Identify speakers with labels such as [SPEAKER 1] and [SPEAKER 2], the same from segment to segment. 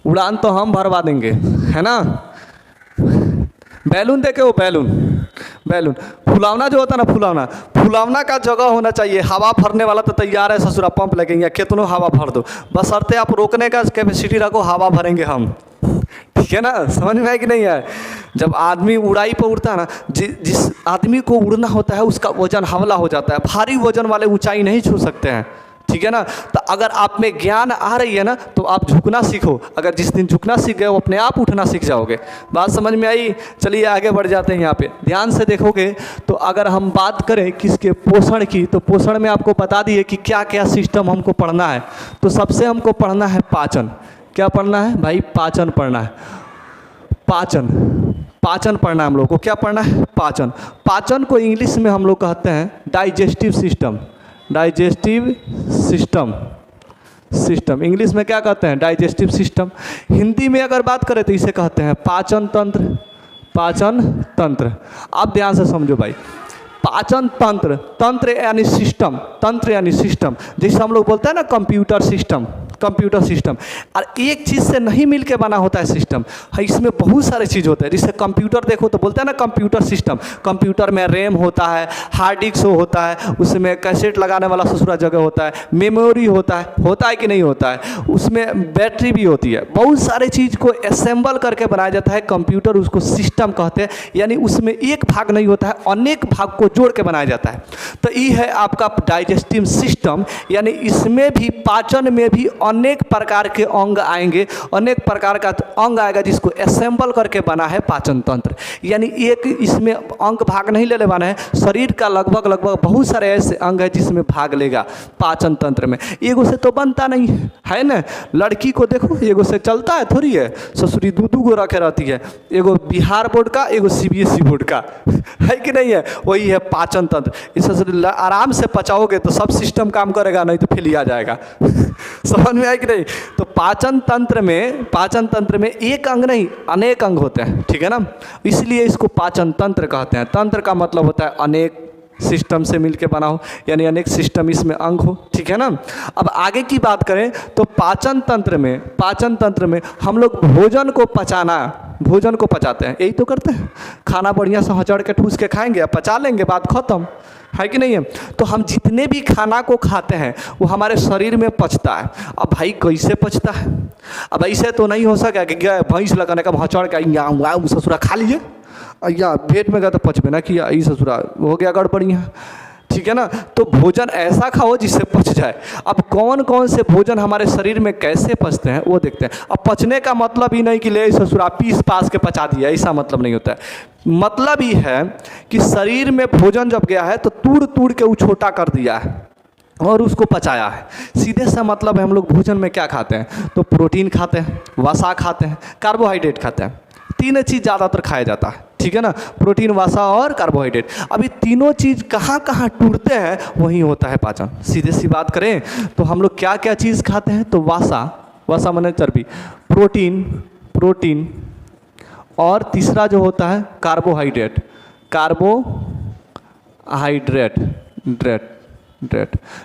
[SPEAKER 1] उड़ान तो हम भरवा देंगे, है ना। बैलून देखे हो, बैलून फुलावना जो होता है ना, फुलावना का जगह होना चाहिए। हवा भरने वाला तो तैयार है ससुरा, पंप लगेंगे, कितनों हवा भर दो, बस शर्ते आप रोकने का कैपेसिटी रखो, हवा भरेंगे हम, ठीक है ना। समझ में है कि नहीं है। जब आदमी उड़ाई पर उड़ता है ना, जिस आदमी को उड़ना होता है उसका वजन हवला हो जाता है, भारी वजन वाले ऊंचाई नहीं छू सकते हैं, ठीक है ना। तो अगर आप में ज्ञान आ रही है ना तो आप झुकना सीखो। अगर जिस दिन झुकना सीख गए वो अपने आप उठना सीख जाओगे। बात समझ में आई। चलिए आगे बढ़ जाते हैं। यहाँ पे ध्यान से देखोगे तो अगर हम बात करें किसके पोषण की, तो पोषण में आपको बता दिए कि क्या क्या सिस्टम हमको पढ़ना है। तो सबसे हमको पढ़ना है पाचन। क्या पढ़ना है भाई? पाचन पढ़ना है। पाचन पढ़ना है हम लोग को। क्या पढ़ना है? पाचन को इंग्लिश में हम लोग कहते हैं डाइजेस्टिव सिस्टम। इंग्लिश में क्या कहते हैं? Digestive system. हिंदी में अगर बात करें तो इसे कहते हैं पाचन तंत्र। आप ध्यान से समझो भाई, पाचन तंत्र यानी सिस्टम, जैसे हम लोग बोलते हैं ना कंप्यूटर सिस्टम। और एक चीज़ से नहीं मिलके बना होता है सिस्टम, इसमें बहुत सारे चीज़ होते हैं। जैसे कंप्यूटर देखो तो बोलते हैं ना कंप्यूटर सिस्टम। कंप्यूटर में रैम होता है, हार्ड डिस्क होता है, उसमें कैसेट लगाने वाला ससुरा जगह होता है, मेमोरी होता है कि नहीं होता है, उसमें बैटरी भी होती है। बहुत सारे चीज़ को असेंबल करके बनाया जाता है कंप्यूटर, उसको सिस्टम कहते हैं। यानी उसमें एक भाग नहीं होता है, अनेक भाग को जोड़ के बनाया जाता है। तो ये है आपका डाइजेस्टिव सिस्टम। यानी इसमें भी, पाचन में भी अनेक प्रकार के अंग आएंगे, अनेक प्रकार का अंग आएगा जिसको असेंबल करके बना है पाचन तंत्र। यानी एक इसमें अंग भाग नहीं ले बना है, शरीर का लगभग बहुत सारे ऐसे अंग है जिसमें भाग लेगा पाचन तंत्र में। एगो से तो बनता नहीं है ना। लड़की को देखो, एगो से चलता है थोड़ी है, ससुरी दू गो रखे रहती है, एगो बिहार बोर्ड का, एगो CBSE बोर्ड का, है कि नहीं है। वही है पाचन तंत्र। इसे आराम से पचाओगे तो सब सिस्टम काम करेगा, नहीं तो फेल आ जाएगा। समझ में आया कि नहीं। तो पाचन तंत्र में एक अंग नहीं अनेक अंग होते हैं, ठीक है ना। इसलिए इसको पाचन तंत्र कहते हैं। तंत्र का मतलब होता है अनेक सिस्टम से मिलके बना हो, यानी अनेक सिस्टम इसमें अंग हो, ठीक है ना। अब आगे की बात करें तो पाचन तंत्र में हम लोग भोजन को पचाते हैं। यही तो करते हैं, खाना बढ़िया से हचड़ के ठूस के खाएंगे, पचा लेंगे, बात खत्म, है कि नहीं है। तो हम जितने भी खाना को खाते हैं वो हमारे शरीर में पचता है। अब भाई कैसे पचता है? अब ऐसे तो नहीं हो सका कि भैंस लगाने का हचड़ का ससुरा खा लीजिए, या पेट में गया तो पच में ना किया, ई ससुरा हो गया गड़बड़िया, ठीक है ना। तो भोजन ऐसा खाओ जिससे पच जाए। अब कौन कौन से भोजन हमारे शरीर में कैसे पचते हैं वो देखते हैं। अब पचने का मतलब ही नहीं कि ले ससुरा पीस पास के पचा दिया, ऐसा मतलब नहीं होता है। मतलब ही है कि शरीर में भोजन जब गया है तो तूड़ के वो छोटा कर दिया है और उसको पचाया है। सीधे सा मतलब है हम लोग भोजन में क्या खाते हैं? तो प्रोटीन खाते हैं, वसा खाते हैं, कार्बोहाइड्रेट खाते हैं। तीन चीज़ ज़्यादातर खाया जाता है, ठीक है ना। प्रोटीन, वसा और कार्बोहाइड्रेट। अभी तीनों चीज़ कहाँ टूटते हैं वहीं होता है पाचन। सीधे सी बात करें तो हम लोग क्या क्या चीज़ खाते हैं? तो वसा माने चर्बी, प्रोटीन और तीसरा जो होता है कार्बोहाइड्रेट।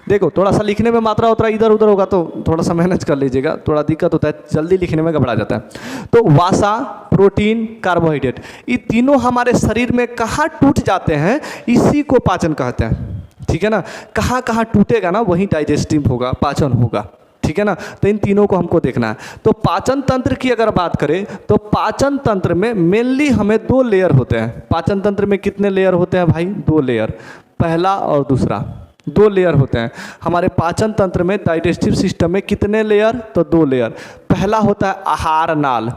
[SPEAKER 1] देखो थोड़ा सा लिखने में मात्रा उतरा इधर उधर होगा तो थोड़ा सा मेहनत कर लीजिएगा, थोड़ा दिक्कत होता है, जल्दी लिखने में घबरा जाता है। तो वसा, प्रोटीन, कार्बोहाइड्रेट, ये तीनों हमारे शरीर में कहाँ टूट जाते हैं, इसी को पाचन कहते हैं, ठीक है ना। कहाँ टूटेगा ना वहीं डाइजेस्टिव होगा, पाचन होगा, ठीक है ना। तो इन तीनों को हमको देखना है। तो पाचन तंत्र की अगर बात करें तो पाचन तंत्र में मेनली हमें 2 लेयर होते हैं। पाचन तंत्र में कितने लेयर होते हैं भाई? 2 लेयर, पहला और दूसरा, 2 लेयर होते हैं हमारे पाचन तंत्र में। डाइजेस्टिव सिस्टम में कितने लेयर? तो 2 लेयर। पहला होता है आहार नाल।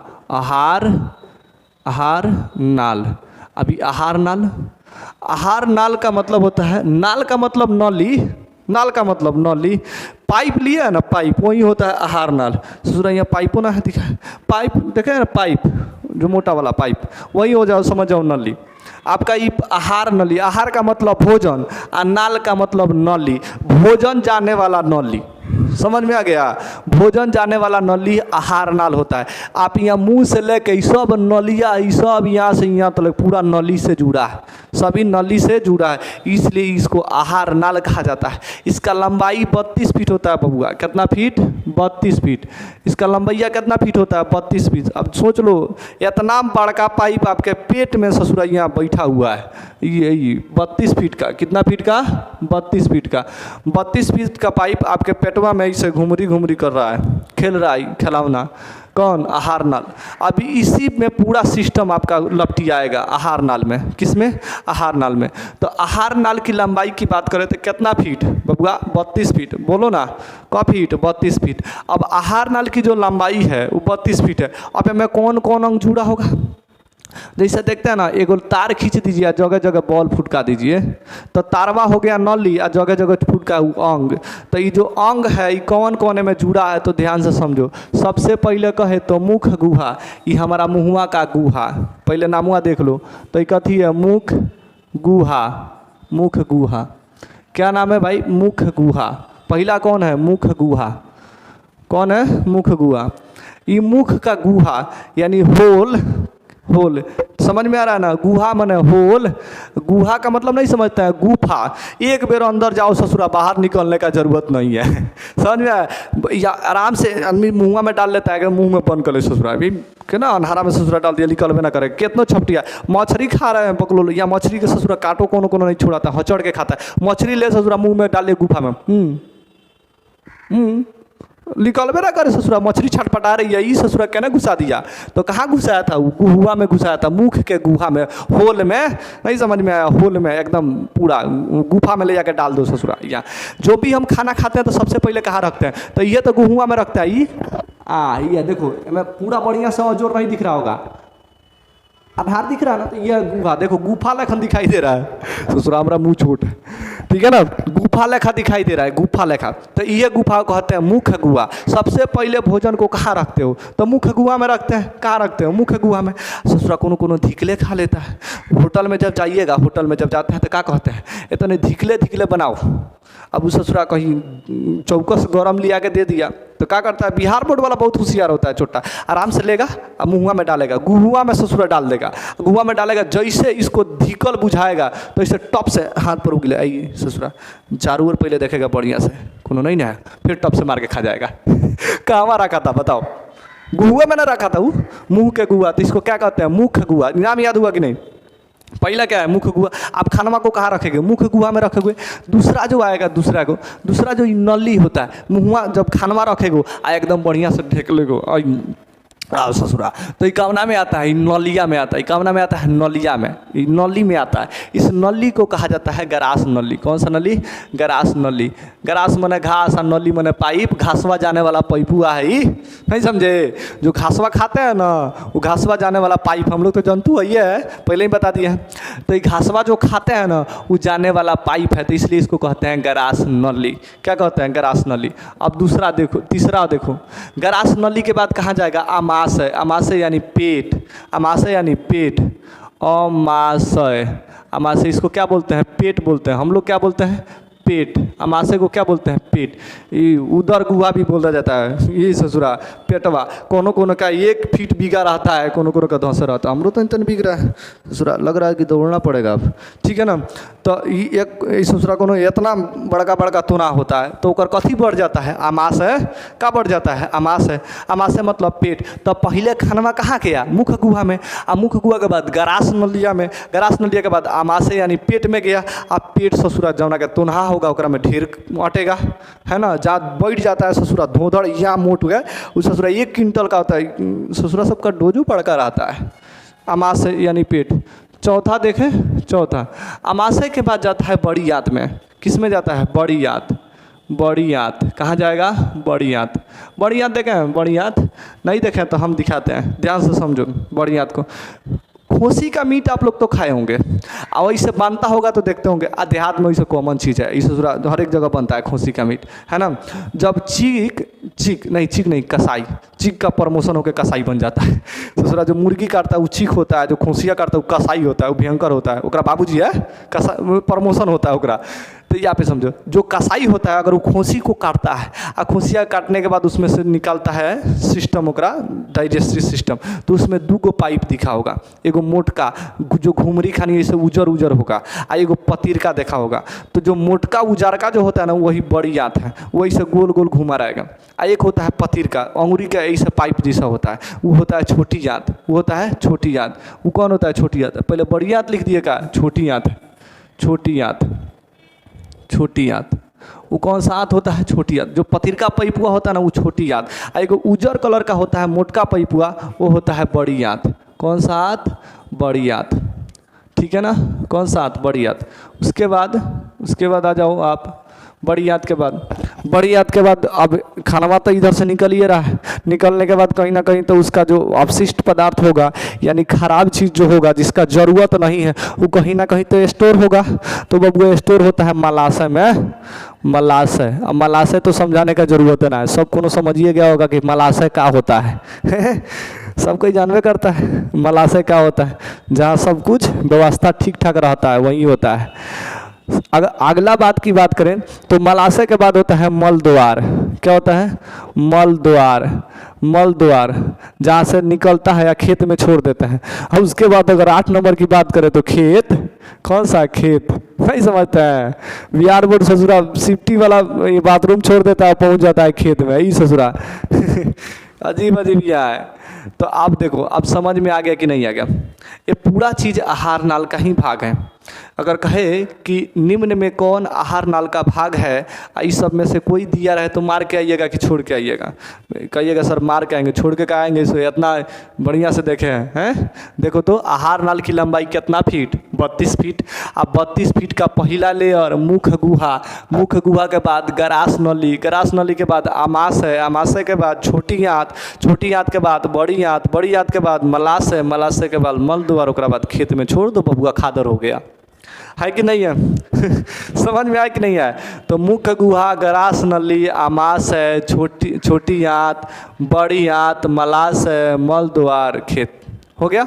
[SPEAKER 1] अभी आहार नाल का मतलब होता है, नाल का मतलब नली, पाइप लिया है ना, पाइप, वही होता है आहार नाल। सूरा यहाँ पाइप ना है, दिखा पाइप, देखे ना पाइप, जो मोटा वाला पाइप, वही हो जाओ, समझ जाओ नली। आपका ये आहार नली, आहार का मतलब भोजन और नाल का मतलब नली, भोजन जाने वाला नली। समझ में आ गया। भोजन जाने वाला नली आहार नाल होता है। आप यहाँ मुंह से लेके ये सब नलिया, ये सब यहाँ से यहाँ तक पूरा नली से जुड़ा है, सभी नली से जुड़ा है, इसलिए इसको आहार नाल कहा जाता है। इसका लंबाई 32 फीट होता है बबुआ। कितना फीट? 32 फीट। इसका लंबाइया कितना फीट होता है? 32 फीट। अब सोच लो, इतना बड़का पाइप आपके पेट में ससुरा यहाँ बैठा हुआ है, ये 32 फीट का। कितना फीट का? 32 फीट का। 32 फीट का पाइप आपके पेटवा में इसे घुमरी घुमरी कर रहा है, खेल रहा है खिलौना। कौन? आहार नाल। अभी इसी में पूरा सिस्टम आपका लपटी आएगा आहार नाल में। किस में? आहार नाल में। तो आहार नाल की लंबाई की बात करें तो कितना फीट बबुआ? 32 फीट। बोलो ना, क फीट? 32 फीट। अब आहार नाल की जो लंबाई है वो 32 फीट है। अब में कौन कौन अंग जुड़ा होगा? जैसे देखते हैं ना, एगो तार खींच दीजिए, जगह जगह बॉल फुटका दीजिए, तो तारवा हो गया नली और जगह जगह फुटका अंग। तो ये जो अंग है ये कौन कोने में जुड़ा है? तो ध्यान से समझो। सबसे पहले कहे तो मुख गुहा, ये हमारा मुहुआ का गुहा। पहले नामुआ देख लो, तो ये कथी है? मुख गुहा। मुख गुहा क्या नाम है भाई? मुख गुहा। पहला कौन है? मुख गुहा। कौन है? मुख गुहा। ये मुख का गुहा यानी होल। होल समझ में आ रहा है ना? गुहा माने होल। गुहा का मतलब नहीं समझते हैं? गुफा। एक बेर अंदर जाओ ससुरा, बाहर निकलने का जरूरत नहीं है। समझ में आया? या आराम से आदमी मुँह में डाल लेता है कि मुँह में बंद कर ले ससुरा, अभी के ना अन्हारा में ससुरा डाल दिया, निकलवे ना करे। कितना छपटिया मछली खा रहे हैं पकलो, या मछली के ससुरा काटो कोनो कोनो नहीं छोड़ाता, हचड़ के खाता है। मछली ले ससुरा मुँह में डाल ले गुफा में, निकलबे ना करे ससुरा। मछली छटपटा रही है, ये ससुरा कहना घुसा दिया। तो कहाँ घुसाया था? वो गुहा में घुसाया था, मुख के गुहा में, होल में। नहीं समझ में आया? होल में एकदम पूरा गुफा में ले जाकर डाल दो ससुरा। यहाँ जो भी हम खाना खाते हैं तो सबसे पहले कहाँ रखते हैं? तो ये तो गुहुआ में रखता है। ये देखो, मैं पूरा बढ़िया से जोर नहीं दिख रहा होगा, आधार दिख रहा है ना? तो ये गुफा देखो, गुफा लेखन दिखाई दे रहा है ससुरा। हमारा मुँह छोट, ठीक है ना? गुफा लेखा दिखाई दे रहा है, गुफा लेखा। तो ये गुफा कहते हैं मुख गुहा। सबसे पहले भोजन को कहाँ रखते हो? तो मुख गुहा में रखते हैं। कहाँ रखते हो? मुख गुहा में। ससुरा कोनो कोनो धिकले खा लेता है। होटल में जब जाइएगा, होटल में जब जाते हैं तो क्या कहते हैं? इतने धिकले धिकले बनाओ। अब उस ससुरा कहीं चौकस गरम लिया के दे दिया तो क्या करता है? बिहार बोर्ड वाला बहुत होशियार होता है, छोटा आराम से लेगा और मुँह में डालेगा, गुहुआ में ससुरा डाल देगा। गुहुआ में डालेगा, जैसे इसको धिकल बुझाएगा तो इसे टप से हाथ पर उगले आई ससुरा, चारों ओर पहले देखेगा बढ़िया से, कोनो नहीं ना, फिर टप से मार के खा जाएगा। कहाँ रखा था बताओ? गुहुए में ना रखा था वो, मुँह के गुहा। तो इसको क्या कहते हैं? मुख गुहा। नाम याद हुआ कि नहीं? पहला क्या है? मुख गुहा। आप खानवा को कहाँ रखेंगे? मुख गुहा में रखोगे। दूसरा जो आएगा, दूसरा जो नली होता है, मुँहवा जब खानवा रखेगो आ एकदम बढ़िया से ढेक लेगो आओ ससुरा, तो ये कवना में आता है? नलिया में आता है। कवना में आता है? नलिया में, नली में आता है। इस नली को कहा जाता है गरास नली। कौन सा नली? गरास नली। गरास मने घास और नली मने पाइप। घासवा जाने वाला पाइपुआ है ये, नहीं समझे? जो घासवा खाते हैं ना, वो घासवा जाने वाला पाइप। हम लोग तो जंतु है, ये है पहले ही बता दिए हैं। तो ये घासवा जो खाते हैं ना, वो जाने वाला पाइप है, तो इसलिए इसको कहते हैं गरास नली। क्या कहते हैं? गरास नली। अब दूसरा देखो, तीसरा देखो, गरास नली के बाद कहाँ जाएगा? अमाशय। अमाशय यानी पेट। अमाशय यानी पेट। अमाशय, अमाशय इसको क्या बोलते हैं? पेट बोलते हैं। हम लोग क्या बोलते हैं? पेट। अमाशय को क्या बोलते हैं? पेट। ये उदर गुहा भी बोला जाता है, ये ससुरा पेटवा। कोनो कोनो का 1 फीट बिगा रहता है, कोनो कोनो का धंसा रहता है। हमरो तो इतना बिग रहा है ससुरा, लग रहा है कि दौड़ना पड़ेगा अब, ठीक है ना? तो एक ससुरा कोनो इतना बड़का बड़का तोना होता है, तो ओकर कथी बढ़ जाता है? अमाशय का बढ़ जाता है? अमाशय। अमाशय मतलब पेट। तो पहले खानवा कहाँ गया? मुख गुहा में। और मुख गुहा के बाद गरास नलिया में। गरास नलिया के बाद अमाशय यानी पेट में गया। अब पेट ससुरा जौना के तोनहा होगा ओकरा में ढेर अटेगा, है ना? जा बैठ जाता है ससुरा धोधड़, या मोट गया उस ससुरा 1 क्विंटल का होता है। ससुरा सबका डोजो पड़का रहता है। अमाशय यानी पेट। चौथा देखें, चौथा अमाशय के बाद जाता है बड़ी आंत में। किस में जाता है? बड़ी आंत। बड़ी आंत कहाँ जाएगा? बड़ी आंत। बड़ी आंत देखें? बड़ी आंत नहीं देखें तो हम दिखाते हैं, ध्यान से समझो बड़ी आंत को। खोसी का मीट आप लोग तो खाए होंगे, और वैसे बनता होगा तो देखते होंगे। देहात में वैसे कॉमन चीज़ है, इस हर एक जगह बनता है खोसी का मीट, है ना? जब चीक नहीं कसाई, चीक का प्रमोशन होकर कसाई बन जाता है ससुरा। जो मुर्गी काटता है वो चीक होता है, जो खोसिया काटता है वो कसाई होता है, वो भयंकर होता है। ओकरा बाबूजी है, प्रमोशन होता है ओकरा। तो यहाँ पे समझो, जो कसाई होता है अगर वो खोसी को काटता है और खोसिया काटने के बाद उसमें से निकलता है सिस्टम ओकरा डाइजेस्टिव सिस्टम, तो उसमें 2 गो पाइप दिखा होगा, एगो मोटका जो घुमरी खानी ऐसे उजर उजर होगा आ एगो पतीर का देखा होगा। तो जो मोटका उजर का जो होता है ना वही बड़ी आंत है, वही से गोल गोल घुमा रहेगा। आ एक होता है पतीर का, अंगुरी का ऐसा पाइप जैसा होता है, वो होता है छोटी आंत, वो होता है छोटी आंत। वो कौन होता है? छोटी आंत। पहले बड़ी आंत लिख दिएगा, छोटी आंत, छोटी आंत, छोटी आंत। वो कौन सा आंत होता है? छोटी आंत। जो पतीर का पाइप हुआ होता है ना वो छोटी आंत, और एक उजर कलर का होता है मोटका पाइप हुआ, वो होता है बड़ी आंत। कौन सा आंत? बड़ी आंत। ठीक है ना, कौन सा आंत? बड़ी आंत। उसके बाद आ जाओ आप बड़ी आंत के बाद अब खाना तो इधर से निकल ही रहा है, निकलने के बाद कहीं ना कहीं तो उसका जो अवशिष्ट पदार्थ होगा यानी खराब चीज़ जो होगा जिसका ज़रूरत नहीं है वो कहीं ना कहीं तो स्टोर होगा। तो बबुआ स्टोर होता है मलाशय में, मलाशय। अब मलाशय तो समझाने का जरूरत है ना, सब को समझिए गया होगा कि मलाशय क्या होता है सब कोई जानवे करता है मलाशय क्या होता है। जहाँ सब कुछ व्यवस्था ठीक ठाक रहता है वही होता है। अगर अगला बात की बात करें तो मलाशय के बाद होता है मल द्वार। क्या होता है? मल द्वार। मल द्वार जहाँ से निकलता है या खेत में छोड़ देते हैं। और उसके बाद अगर 8 नंबर की बात करें तो खेत। कौन सा खेत? नहीं समझता है। बिहार बोर्ड ससुरा सिफ्टी वाला बाथरूम छोड़ देता है, पहुँच जाता है खेत में, यही ससुरा अजीब अजीब यहाँ है। तो आप देखो, अब समझ में आ गया कि नहीं आ गया? ये पूरा चीज़ आहार नाल का ही भाग है। अगर कहे कि निम्न में कौन आहार नाल का भाग है, इस सब में से कोई दिया रहे तो मार के आइएगा कि छोड़ के आइएगा? कहिएगा सर मार के आएंगे, छोड़ के आएंगे, सो इतना बढ़िया से देखे हैं। देखो तो आहार नाल की लंबाई कितना फीट? 32 फीट। अब 32 फीट का पहला लेयर मुख गुहा, मुख गुहा के बाद गरास नली, गरास नली के बाद आमाशय, आमाशय के बाद छोटी आंत, छोटी आंत के बाद बड़ी आंत, बड़ी आंत के बाद मलाशय, मलाशय के बाद मल द्वार, उसके बाद खेत में छोड़ दो, बबुआ खादर हो गया। है कि नहीं है? समझ में आया कि नहीं आया? तो मुख्य गुहा, गरास नली, आमाशय, छोटी आंत, बड़ी आंत, मलाशय, मल द्वार, खेत। हो गया?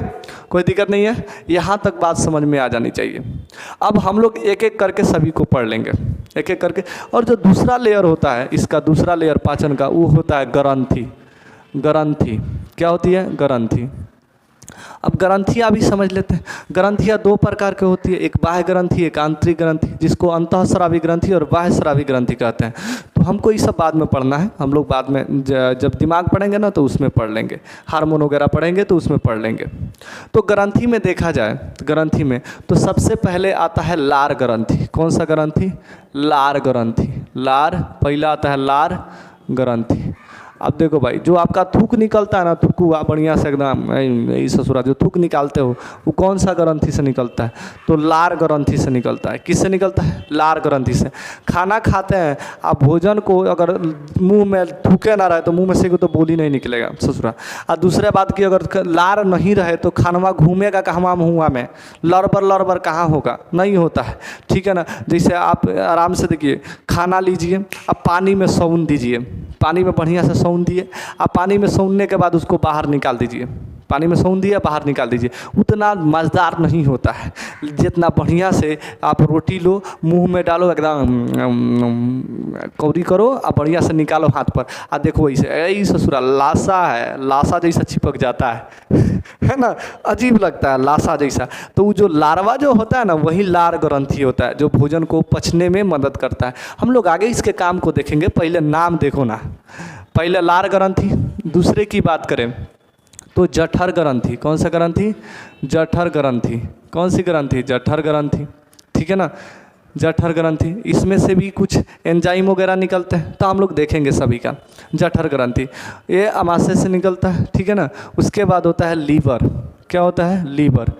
[SPEAKER 1] कोई दिक्कत नहीं है? यहाँ तक बात समझ में आ जानी चाहिए। अब हम लोग एक एक करके सभी को पढ़ लेंगे, एक एक करके। और जो दूसरा लेयर होता है, इसका दूसरा लेयर पाचन का, वो होता है ग्रंथि। ग्रंथि क्या होती है? ग्रंथि। अब ग्रंथियाँ भी समझ लेते हैं। ग्रंथियाँ 2 प्रकार की होती है, एक बाह्य ग्रंथि, एक आंतरिक ग्रंथि, जिसको अंतःस्रावी ग्रंथि और बाह्य स्रावी ग्रंथि कहते हैं। तो हमको ये सब बाद में पढ़ना है, हम लोग बाद में जब दिमाग पढ़ेंगे ना तो उसमें पढ़ लेंगे, हार्मोन वगैरह पढ़ेंगे तो उसमें पढ़ लेंगे। तो ग्रंथि में देखा जाए, ग्रंथि में तो सबसे पहले आता है लार ग्रंथि। कौन सा ग्रंथि? लार ग्रंथि। लार पहला आता है, लार ग्रंथि। अब देखो भाई, जो आपका थूक निकलता है ना, थूकुआ बढ़िया से एकदम यही ससुरा, जो थूक निकालते हो वो कौन सा ग्रंथि से निकलता है? तो लार ग्रंथि से निकलता है। किससे निकलता है? लार ग्रंथि से। खाना खाते हैं आप, भोजन को अगर मुंह में थूके ना रहे तो मुंह में से तो बोली नहीं निकलेगा ससुरा। और दूसरे बात की, अगर लार नहीं रहे तो खानवा घूमेगा कहाँ मुँह में, लड़बर लड़बर कहाँ होगा? नहीं होता है। ठीक है ना? जैसे आप आराम से देखिए, खाना लीजिए, अब पानी में सौन दीजिए, पानी में बढ़िया से सौन दिए, आप पानी में सौनने के बाद उसको बाहर निकाल दीजिए, पानी में सौन दिया बाहर निकाल दीजिए, उतना मज़ेदार नहीं होता है जितना बढ़िया से आप रोटी लो, मुंह में डालो, एकदम कौड़ी करो और बढ़िया से निकालो हाथ पर, आ देखो ऐसे यही ससुरा लाशा है, लाशा जैसा चिपक जाता है ना, अजीब लगता है लाशा जैसा। तो वो जो लार्वा जो होता है ना, वही लार ग्रंथि होता है, जो भोजन को पचने में मदद करता है। हम लोग आगे इसके काम को देखेंगे, पहले नाम देखो ना। पहले लार ग्रंथि। दूसरे की बात करें तो जठर ग्रंथि। कौन सा ग्रंथि? जठर ग्रंथि। कौन सी ग्रंथि? जठर ग्रंथि। ठीक है ना, जठर ग्रंथि। इसमें से भी कुछ एंजाइम वगैरह निकलते हैं, तो हम लोग देखेंगे सभी का। जठर ग्रंथि ये आमाशय से निकलता है। ठीक है ना। उसके बाद होता है लीवर। क्या होता है? लीवर।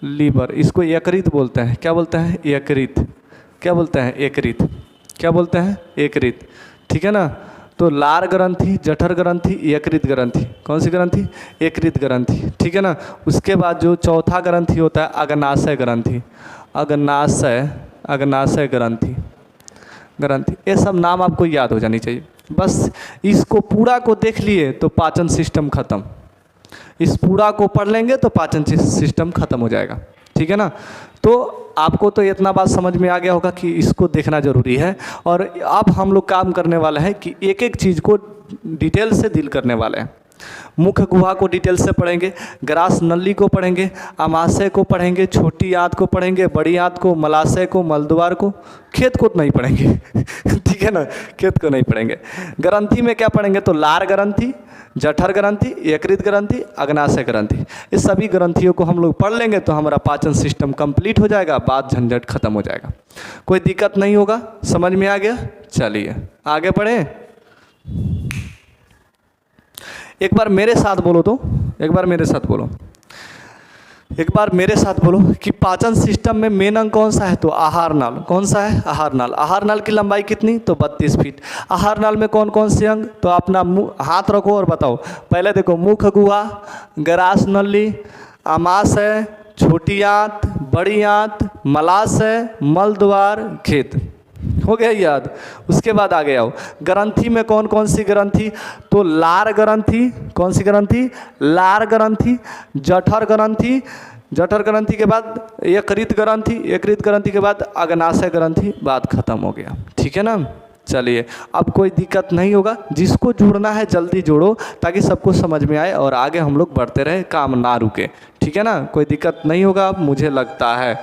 [SPEAKER 1] लीवर, इसको यकृत बोलते हैं। क्या बोलते हैं? यकृत। क्या बोलते हैं? यकृत। क्या बोलते हैं? यकृत। ठीक है ना। तो लार ग्रंथि, जठर ग्रंथि, यकृत ग्रंथि। कौन सी ग्रंथि? यकृत ग्रंथि। ठीक है ना। उसके बाद जो चौथा ग्रंथि होता है अग्नाशय ग्रंथि। अग्नाशय, अग्नाशय ग्रंथि, ग्रंथि। ये सब नाम आपको याद हो जानी चाहिए। बस इसको पूरा को देख लिए तो पाचन सिस्टम खत्म। इस पूरा को पढ़ लेंगे तो पाचन सिस्टम खत्म हो जाएगा। ठीक है ना। तो आपको तो इतना बात समझ में आ गया होगा कि इसको देखना ज़रूरी है। और अब हम लोग काम करने वाले हैं कि एक एक चीज़ को डिटेल से डील करने वाले हैं। मुख्य गुहा को डिटेल से पढ़ेंगे, ग्रास नली को पढ़ेंगे, अमाशय को पढ़ेंगे, छोटी आंत को पढ़ेंगे, बड़ी आंत को, मलाशय को, मलद्वार को, खेत को नहीं पढ़ेंगे ठीक है ना, खेत को नहीं पढ़ेंगे। ग्रंथि में क्या पढ़ेंगे तो लार ग्रंथि, जठर ग्रंथि, यकृत ग्रंथि, अग्नाशय ग्रंथि, इस सभी ग्रंथियों को हम लोग पढ़ लेंगे तो हमारा पाचन सिस्टम कंप्लीट हो जाएगा, बात झंझट खत्म हो जाएगा, कोई दिक्कत नहीं होगा। समझ में आ गया? चलिए आगे बढ़ें। एक बार मेरे साथ बोलो तो, एक बार मेरे साथ बोलो, एक बार मेरे साथ बोलो कि पाचन सिस्टम में मेन अंग कौन सा है तो आहार नाल। कौन सा है? आहार नाल। आहार नाल की लंबाई कितनी तो 32 फीट। आहार नाल में कौन कौन से अंग तो अपना मुँह हाथ रखो और बताओ। पहले देखो, मुख गुहा, ग्रास नली, अमाशय, छोटी आंत, बड़ी आंत, मलाशय, मलद्वार, खेत। हो गया याद? उसके बाद आगे आओ, ग्रंथि में कौन कौन सी ग्रंथि तो लार ग्रंथि। कौन सी ग्रंथि? लार ग्रंथि। जठर ग्रंथि, जठर ग्रंथि के बाद यकृत ग्रंथि, यकृत ग्रंथि के बाद अग्नाशय ग्रंथि, बात खत्म हो गया। ठीक है ना। चलिए अब कोई दिक्कत नहीं होगा, जिसको जोड़ना है जल्दी जोड़ो ताकि सबको समझ में आए और आगे हम लोग बढ़ते रहे, काम ना रुके। ठीक है ना, कोई दिक्कत नहीं होगा मुझे लगता है।